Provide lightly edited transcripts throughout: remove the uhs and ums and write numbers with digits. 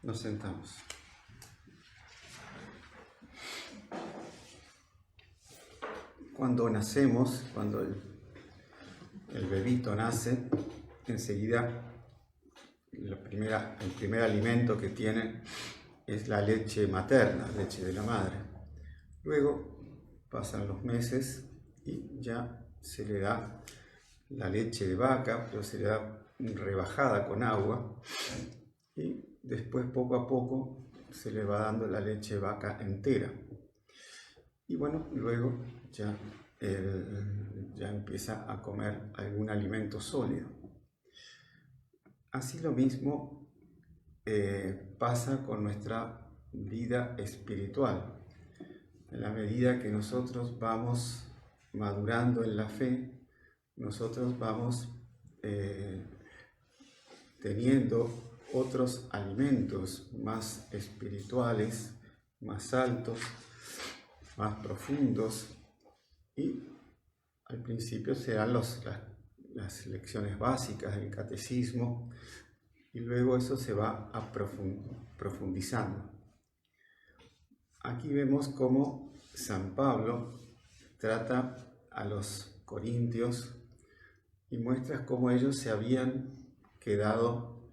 Nos sentamos. Cuando nacemos, cuando el bebito nace, enseguida el primer alimento que tiene es la leche materna, leche de la madre. Luego pasan los meses y ya se le da la leche de vaca, pero se le da rebajada con agua, y después poco a poco se le va dando la leche de vaca entera. Y bueno, luego ya empieza a comer algún alimento sólido. Así lo mismo pasa con nuestra vida espiritual. En la medida que nosotros vamos madurando en la fe, nosotros vamos teniendo otros alimentos más espirituales, más altos, más profundos, y al principio serán las lecciones básicas del catecismo, y luego eso se va profundizando. Aquí vemos cómo San Pablo trata a los corintios y muestra cómo ellos se habían quedado,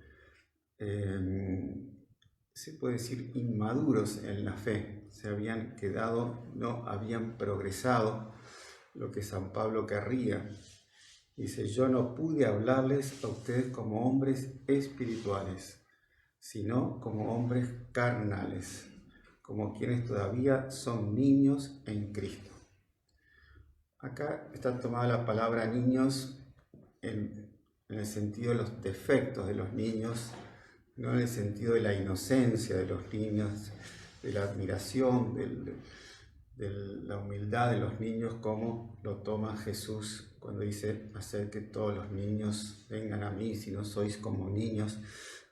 se puede decir, inmaduros en la fe, se habían quedado, no habían progresado lo que San Pablo querría. Dice: yo no pude hablarles a ustedes como hombres espirituales, sino como hombres carnales, como quienes todavía son niños en Cristo. Acá está tomada la palabra niños en el sentido de los defectos de los niños, no en el sentido de la inocencia de los niños, de la admiración, de la humildad de los niños, como lo toma Jesús cuando dice: haced que todos los niños vengan a mí, si no sois como niños,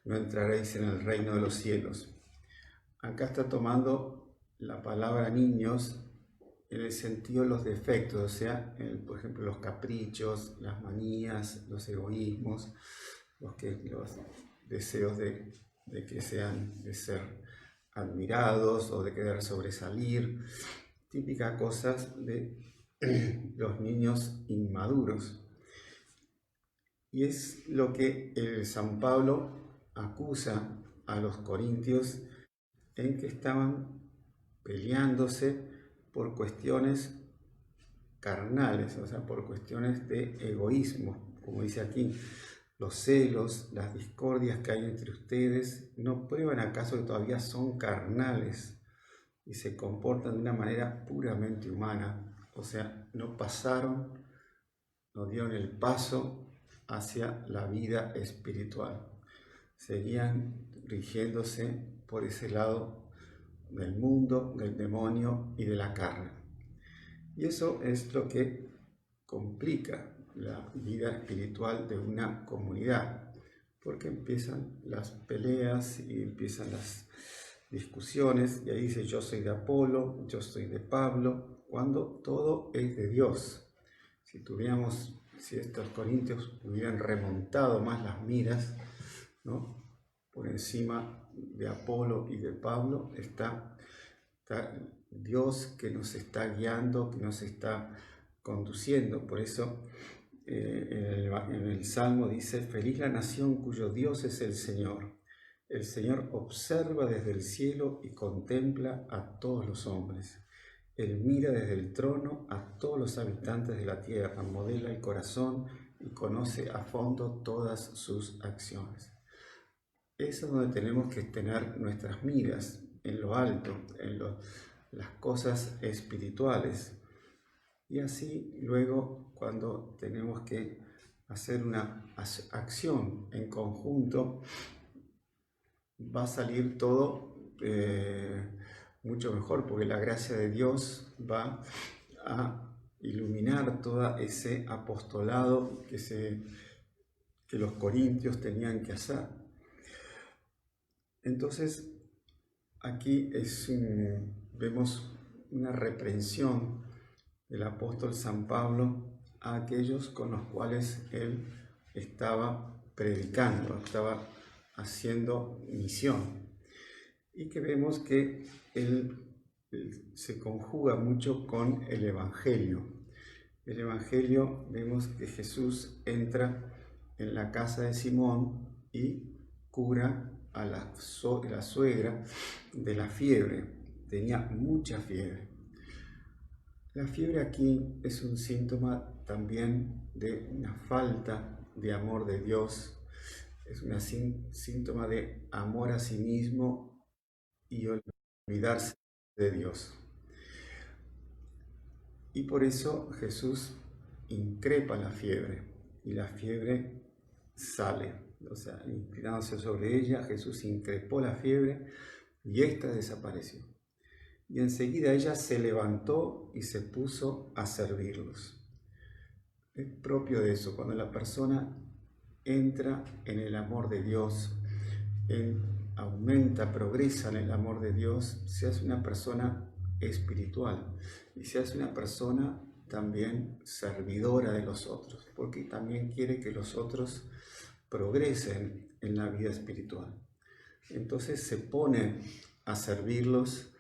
no entraréis en el reino de los cielos. Acá está tomando la palabra niños en el sentido de los defectos, o sea, por ejemplo, los caprichos, las manías, los egoísmos, los deseos de ser admirados o de querer sobresalir, típicas cosas de los niños inmaduros. Y es lo que San Pablo acusa a los corintios, en que estaban peleándose por cuestiones carnales, o sea, por cuestiones de egoísmo. Como dice aquí, los celos, las discordias que hay entre ustedes, ¿no prueban acaso que todavía son carnales y se comportan de una manera puramente humana? O sea, no dieron el paso hacia la vida espiritual. Seguían rigiéndose por ese lado del mundo, del demonio y de la carne. Y eso es lo que complica la vida espiritual de una comunidad, porque empiezan las peleas y empiezan las discusiones, y ahí dice: yo soy de Apolo, yo soy de Pablo, cuando todo es de Dios. Si estos corintios hubieran remontado más las miras, ¿no?, por encima de Apolo y de Pablo está Dios, que nos está guiando, que nos está conduciendo. Por eso en el Salmo dice: feliz la nación cuyo Dios es el Señor. El Señor observa desde el cielo y contempla a todos los hombres. Él mira desde el trono a todos los habitantes de la tierra, modela el corazón y conoce a fondo todas sus acciones. Eso es donde tenemos que tener nuestras miras, en lo alto, en las cosas espirituales. Y así luego, cuando tenemos que hacer una acción en conjunto, va a salir todo mucho mejor, porque la gracia de Dios va a iluminar todo ese apostolado que los corintios tenían que hacer. Entonces, aquí vemos una reprensión del apóstol San Pablo a aquellos con los cuales él estaba predicando, estaba haciendo misión. y que vemos que él se conjuga mucho con el Evangelio. El Evangelio vemos que Jesús entra en la casa de Simón y cura a la suegra de la fiebre. Tenía mucha fiebre. La fiebre aquí es un síntoma también de una falta de amor de Dios. Es un síntoma de amor a sí mismo y olvidarse de Dios. Y por eso Jesús increpa la fiebre y la fiebre sale. O sea, inclinándose sobre ella, Jesús increpó la fiebre y ésta desapareció. Y enseguida ella se levantó y se puso a servirlos. Es propio de eso, cuando la persona entra en el amor de Dios, aumenta, progresa en el amor de Dios, se hace una persona espiritual y se hace una persona también servidora de los otros, porque también quiere que los otros progresen en la vida espiritual. Entonces se pone a servirlos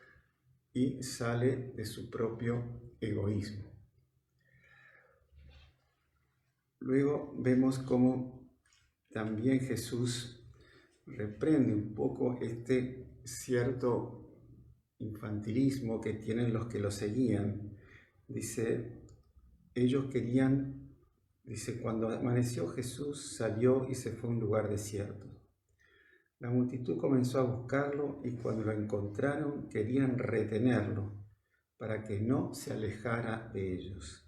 y sale de su propio egoísmo. Luego vemos cómo también Jesús reprende un poco este cierto infantilismo que tienen los que lo seguían. Dice, ellos querían, dice, cuando amaneció Jesús salió y se fue a un lugar desierto. La multitud comenzó a buscarlo y cuando lo encontraron querían retenerlo para que no se alejara de ellos.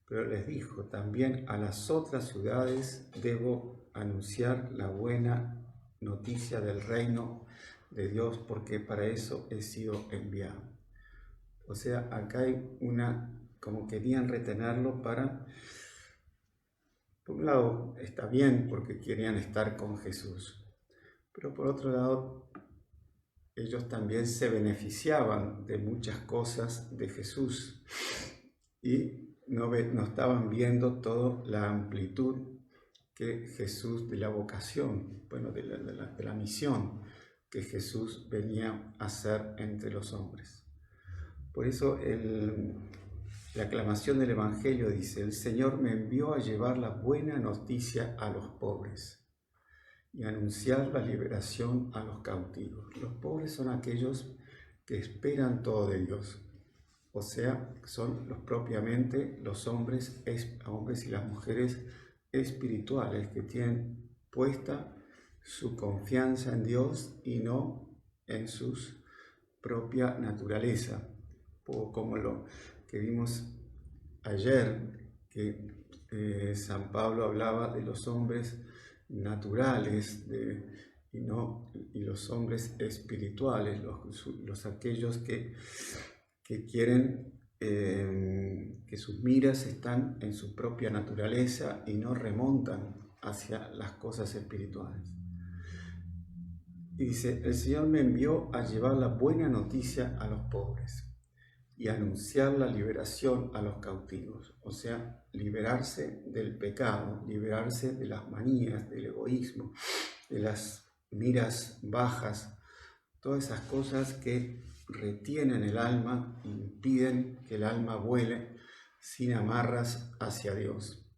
Pero les dijo, también a las otras ciudades debo anunciar la buena noticia del reino de Dios, porque para eso he sido enviado. O sea, acá hay como querían retenerlo para, por un lado está bien porque querían estar con Jesús, pero por otro lado ellos también se beneficiaban de muchas cosas de Jesús y no estaban viendo toda la amplitud que Jesús, de la vocación, bueno, de la misión que Jesús venía a hacer entre los hombres. Por eso la aclamación del Evangelio dice, el Señor me envió a llevar la buena noticia a los pobres y anunciar la liberación a los cautivos. Los pobres son aquellos que esperan todo de Dios. O sea, son propiamente los hombres y las mujeres espirituales que tienen puesta su confianza en Dios y no en su propia naturaleza. Como lo que vimos ayer, que San Pablo hablaba de los hombres naturales y los hombres espirituales, aquellos que quieren que sus miras están en su propia naturaleza y no remontan hacia las cosas espirituales. Y dice, el Señor me envió a llevar la buena noticia a los pobres y anunciar la liberación a los cautivos, o sea, liberarse del pecado, liberarse de las manías, del egoísmo, de las miras bajas, todas esas cosas que retienen el alma, impiden que el alma vuele sin amarras hacia Dios.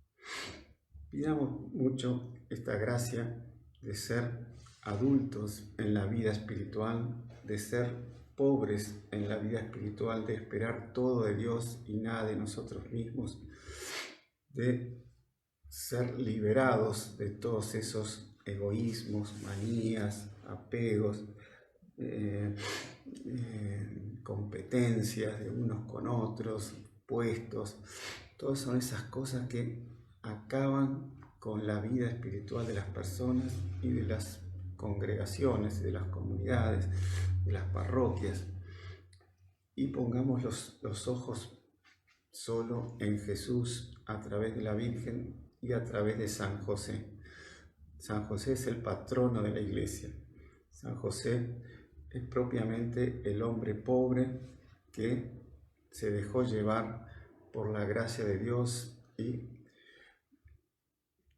Pidamos mucho esta gracia de ser adultos en la vida espiritual, de ser pobres en la vida espiritual, de esperar todo de Dios y nada de nosotros mismos, de ser liberados de todos esos egoísmos, manías, apegos, competencias de unos con otros, puestos. Todas son esas cosas que acaban con la vida espiritual de las personas y de las congregaciones, de las comunidades, de las parroquias. Y pongamos los ojos solo en Jesús a través de la Virgen y a través de San José. San José es el patrono de la Iglesia. San José es propiamente el hombre pobre que se dejó llevar por la gracia de Dios y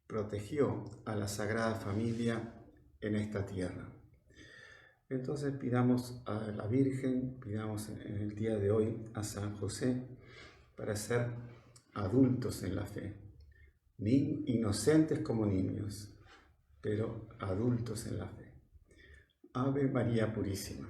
protegió a la Sagrada Familia en esta tierra. Entonces pidamos a la Virgen, pidamos en el día de hoy a San José para ser adultos en la fe, inocentes como niños, pero adultos en la fe. Ave María Purísima.